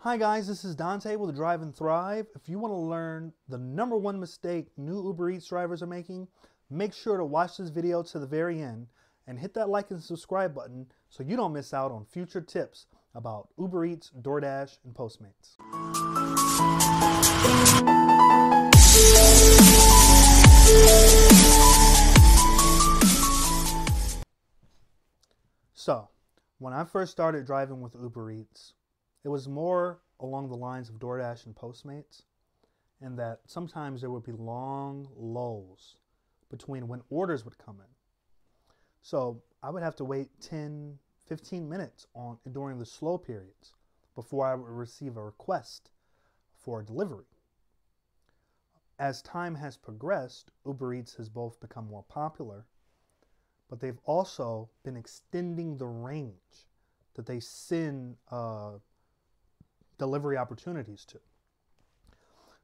Hi guys, this is Dante with Drive and Thrive. If you want to learn the #1 mistake new Uber Eats drivers are making, make sure to watch this video to the very end and hit that like and subscribe button so you don't miss out on future tips about Uber Eats, DoorDash, and Postmates. So, when I first started driving with Uber Eats, it was more along the lines of DoorDash and Postmates, and that sometimes there would be long lulls between when orders would come in. So I would have to wait 10, 15 minutes during the slow periods before I would receive a request for delivery. As time has progressed, Uber Eats has both become more popular, but they've also been extending the range that they send delivery opportunities to.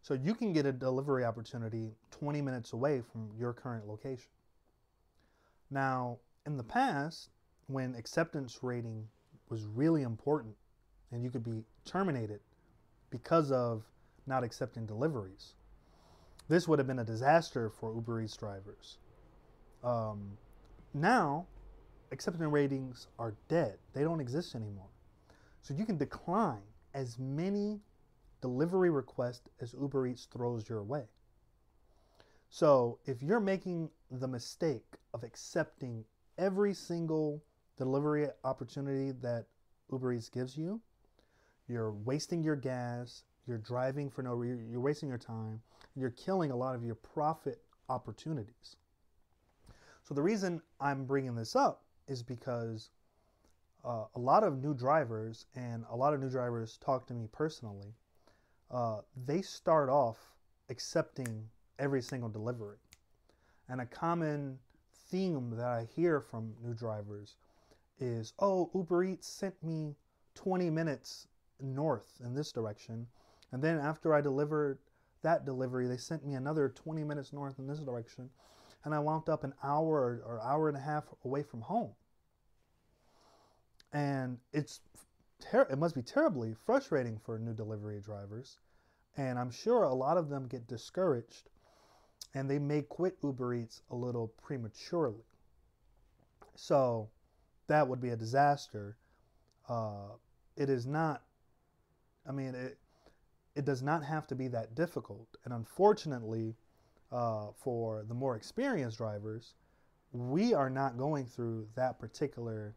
So you can get a delivery opportunity 20 minutes away from your current location. Now, in the past, when acceptance rating was really important and you could be terminated because of not accepting deliveries, this would have been a disaster for Uber Eats drivers. Now, acceptance ratings are dead. They don't exist anymore. So you can decline as many delivery requests as Uber Eats throws your way. So if you're making the mistake of accepting every single delivery opportunity that Uber Eats gives you, you're wasting your gas, you're driving for no reason, you're wasting your time, you're killing a lot of your profit opportunities. So the reason I'm bringing this up is because a lot of new drivers, and a lot of new drivers talk to me personally, they start off accepting every single delivery. And a common theme that I hear from new drivers is, oh, Uber Eats sent me 20 minutes north in this direction, and then after I delivered that delivery, they sent me another 20 minutes north in this direction, and I wound up an hour or hour and a half away from home. And it must be terribly frustrating for new delivery drivers. And I'm sure a lot of them get discouraged and they may quit Uber Eats a little prematurely. So that would be a disaster. It is not, it does not have to be that difficult. And unfortunately, for the more experienced drivers, we are not going through that particular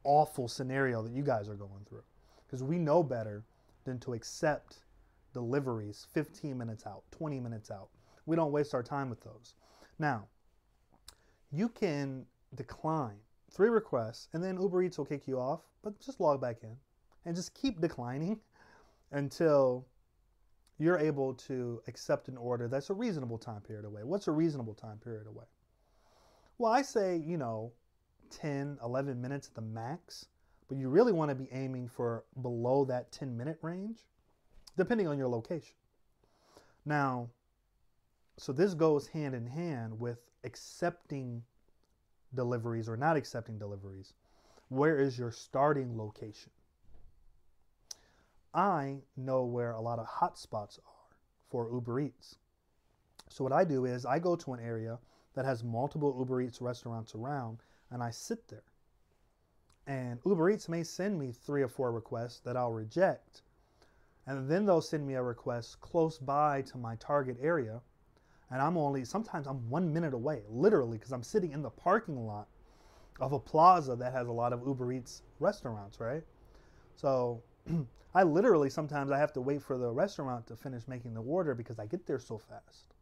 awful scenario that you guys are going through, because we know better than to accept deliveries 15 minutes out, 20 minutes out. We don't waste our time with those. Now, you can decline 3 requests and then Uber Eats will kick you off, but just log back in and just keep declining until you're able to accept an order that's a reasonable time period away. What's a reasonable time period away? Well, I say, 10, 11 minutes at the max, but you really want to be aiming for below that 10-minute range, depending on your location. Now, so this goes hand in hand with accepting deliveries or not accepting deliveries. Where is your starting location? I know where a lot of hotspots are for Uber Eats. So what I do is I go to an area that has multiple Uber Eats restaurants around, and I sit there. And Uber Eats may send me 3 or 4 requests that I'll reject. And then they'll send me a request close by to my target area. And sometimes I'm 1 minute away, literally, because I'm sitting in the parking lot of a plaza that has a lot of Uber Eats restaurants, right? So I literally, sometimes I have to wait for the restaurant to finish making the order because I get there so fast.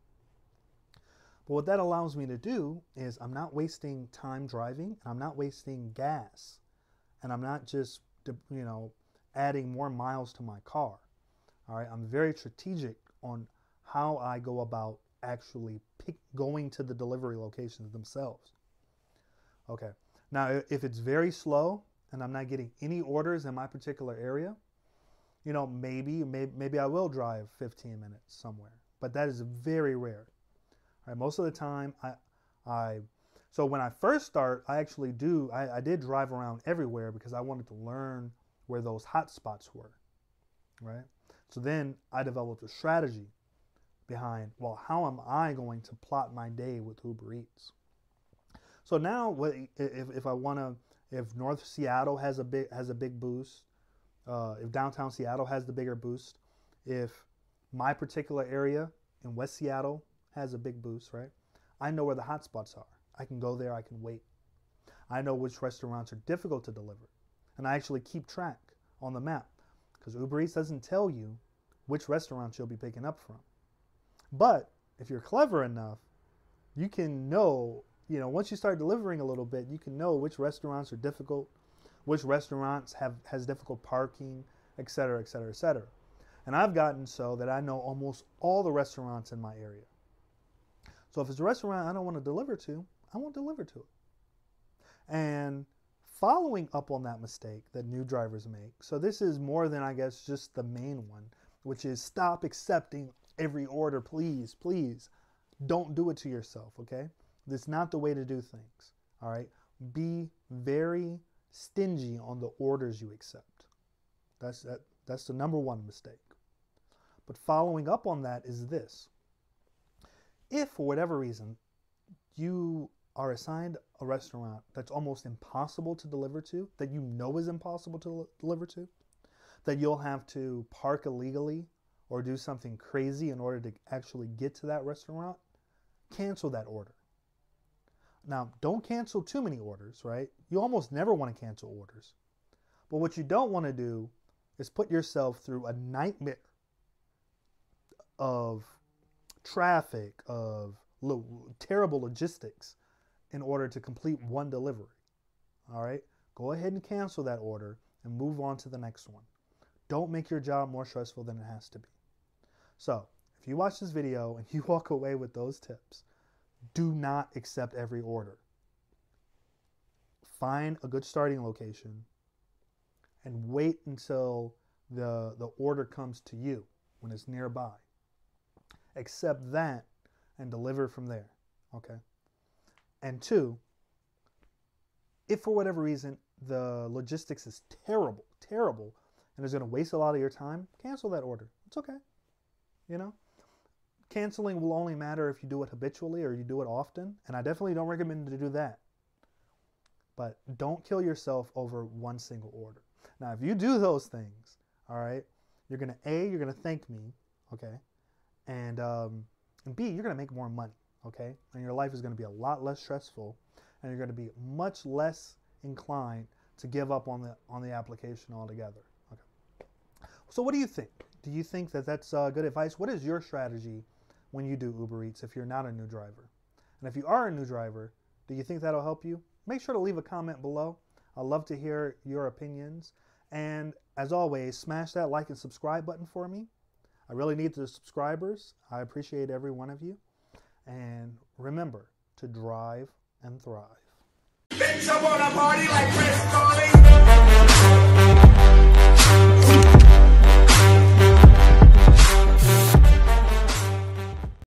But what that allows me to do is I'm not wasting time driving, and I'm not wasting gas, and I'm not just, adding more miles to my car. All right, I'm very strategic on how I go about actually going to the delivery locations themselves. Okay, now if it's very slow and I'm not getting any orders in my particular area, maybe I will drive 15 minutes somewhere, but that is very rare. Right, most of the time, so when I first start, I did drive around everywhere because I wanted to learn where those hot spots were, right? So then I developed a strategy behind, well, how am I going to plot my day with Uber Eats? So now, if I want to, if North Seattle has a big boost, if downtown Seattle has the bigger boost, if my particular area in West Seattle has a big boost, right? I know where the hot spots are. I can go there, I can wait. I know which restaurants are difficult to deliver. And I actually keep track on the map because Uber Eats doesn't tell you which restaurants you'll be picking up from. But if you're clever enough, you can know, once you start delivering a little bit, you can know which restaurants are difficult, which restaurants has difficult parking, et cetera, et cetera, et cetera. And I've gotten so that I know almost all the restaurants in my area. So if it's a restaurant I don't want to deliver to, I won't deliver to it. And following up on that mistake that new drivers make, so this is more than, I guess, just the main one, which is stop accepting every order, please, please. Don't do it to yourself, okay? That's not the way to do things, all right? Be very stingy on the orders you accept. That's the number one mistake. But following up on that is this. If, for whatever reason, you are assigned a restaurant that's almost impossible to deliver to, that you know is impossible to deliver to, that you'll have to park illegally or do something crazy in order to actually get to that restaurant, cancel that order. Now, don't cancel too many orders, right? You almost never want to cancel orders. But what you don't want to do is put yourself through a nightmare of traffic, of terrible logistics in order to complete one delivery. All right? Go ahead and cancel that order and move on to the next one. Don't make your job more stressful than it has to be. So, if you watch this video and you walk away with those tips, do not accept every order. Find a good starting location and wait until the order comes to you when it's nearby. Accept that and deliver from there, okay? And two, if for whatever reason the logistics is terrible, and is going to waste a lot of your time, cancel that order. It's okay, Canceling will only matter if you do it habitually or you do it often, and I definitely don't recommend to do that. But don't kill yourself over one single order. Now, if you do those things, all right, you're going to thank me, okay? And B, you're going to make more money, okay? And your life is going to be a lot less stressful, and you're going to be much less inclined to give up on the application altogether. Okay. So what do you think? Do you think that that's good advice? What is your strategy when you do Uber Eats if you're not a new driver? And if you are a new driver, do you think that'll help you? Make sure to leave a comment below. I'd love to hear your opinions. And as always, smash that like and subscribe button for me. I really need the subscribers. I appreciate every one of you. And remember to drive and thrive. Bitch, I wanna party like